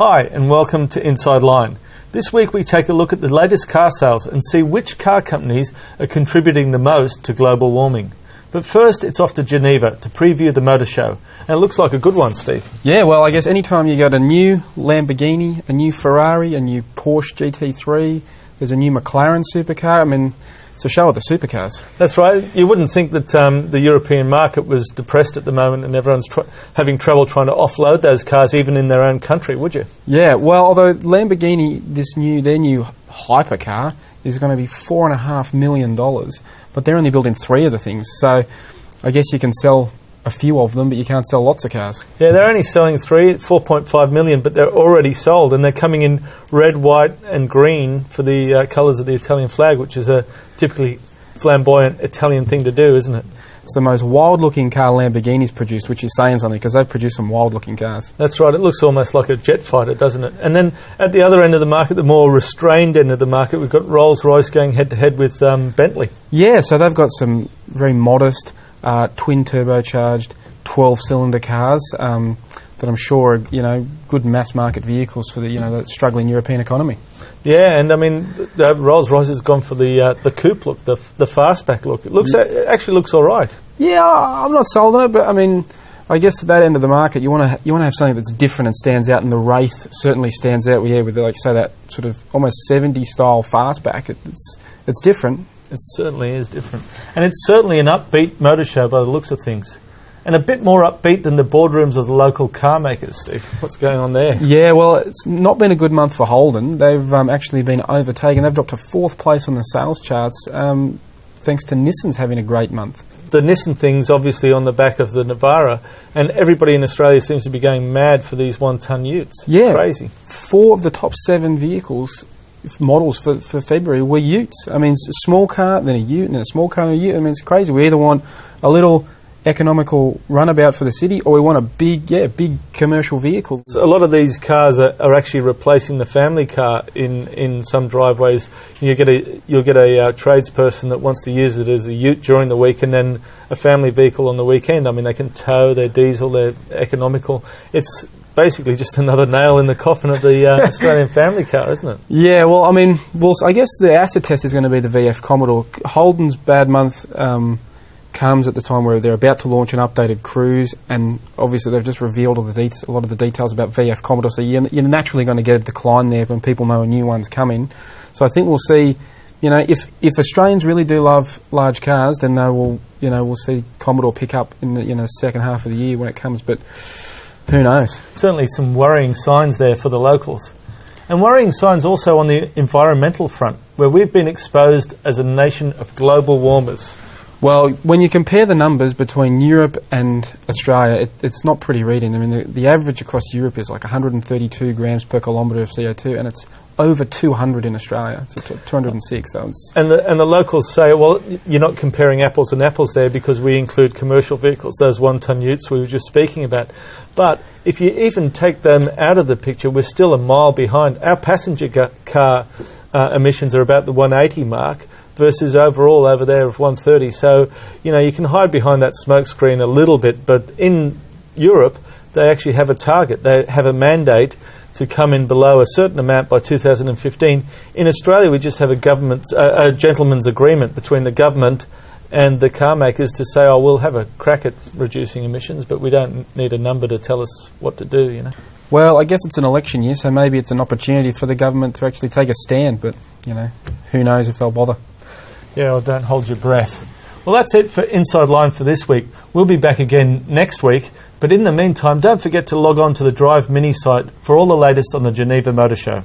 Hi and welcome to Inside Line. This week we take a look at the latest car sales and see which car companies are contributing the most to global warming. But first it's off to Geneva to preview the motor show. And it looks like a good one, Steve. Yeah, well, I guess anytime you got a new Lamborghini, a new Ferrari, a new Porsche GT3, there's a new McLaren supercar, I mean, it's a show of the supercars. That's right. You wouldn't think that the European market was depressed at the moment and everyone's having trouble trying to offload those cars even in their own country, would you? Yeah, well, although Lamborghini, their new hypercar is going to be $4.5 million, but they're only building 3 of the things, so I guess you can sell a few of them, but you can't sell lots of cars. Yeah, they're only selling 3 at 4.5 million, but they're already sold, and they're coming in red, white and green for the colours of the Italian flag, which is a typically flamboyant Italian thing to do, isn't it? It's the most wild-looking car Lamborghini's produced, which is saying something, because they've produced some wild-looking cars. That's right. It looks almost like a jet fighter, doesn't it? And then at the other end of the market, the more restrained end of the market, we've got Rolls-Royce going head-to-head with Bentley. Yeah, so they've got some very modest twin-turbocharged 12-cylinder cars that I'm sure are, good mass-market vehicles for the struggling European economy. Yeah, and I mean, Rolls-Royce has gone for the coupe look, the fastback look. It actually looks all right. Yeah, I'm not sold on it, but I mean, I guess at that end of the market, you want to have something that's different and stands out, and the Wraith certainly stands out. Yeah, with that sort of almost 70s style fastback. It's different. It certainly is different. And it's certainly an upbeat motor show by the looks of things. And a bit more upbeat than the boardrooms of the local car makers, Steve. What's going on there? Yeah, well, it's not been a good month for Holden. They've actually been overtaken. They've dropped to 4th place on the sales charts, thanks to Nissan's having a great month. The Nissan thing's obviously on the back of the Navara, and everybody in Australia seems to be going mad for these 1-ton utes. Yeah. It's crazy. 4 of the top 7 models for February were utes. I mean, it's a small car, then a ute, and then a small car and a ute. I mean, it's crazy. We either want a little economical runabout for the city, or we want a big commercial vehicle. So a lot of these cars are actually replacing the family car in some driveways. You'll get a tradesperson that wants to use it as a ute during the week, and then a family vehicle on the weekend. I mean, they can tow, they're diesel, they're economical. It's basically just another nail in the coffin of the Australian family car, isn't it? Yeah, well, I mean, I guess the acid test is going to be the VF Commodore. Holden's bad month comes at the time where they're about to launch an updated Cruise, and obviously they've just revealed a lot of the details about VF Commodore, so you're naturally going to get a decline there when people know a new one's coming. So I think we'll see, if Australians really do love large cars, then we'll see Commodore pick up in the second half of the year when it comes, but who knows? Certainly some worrying signs there for the locals. And worrying signs also on the environmental front, where we've been exposed as a nation of global warmers. Well, when you compare the numbers between Europe and Australia, it's not pretty reading. I mean, the average across Europe is like 132 grams per kilometre of CO2, and it's over 200 in Australia. It's 206. So and the locals say, well, you're not comparing apples and apples there because we include commercial vehicles, those 1-ton utes we were just speaking about. But if you even take them out of the picture, we're still a mile behind. Our passenger car emissions are about the 180 mark, versus overall over there of 130. So, you can hide behind that smoke screen a little bit, but in Europe, they actually have a target. They have a mandate to come in below a certain amount by 2015. In Australia, we just have a gentleman's agreement between the government and the car makers to say, we'll have a crack at reducing emissions, but we don't need a number to tell us what to do, Well, I guess it's an election year, so maybe it's an opportunity for the government to actually take a stand, but, who knows if they'll bother. Yeah, well, don't hold your breath. Well, that's it for Inside Line for this week. We'll be back again next week. But in the meantime, don't forget to log on to the Drive Mini site for all the latest on the Geneva Motor Show.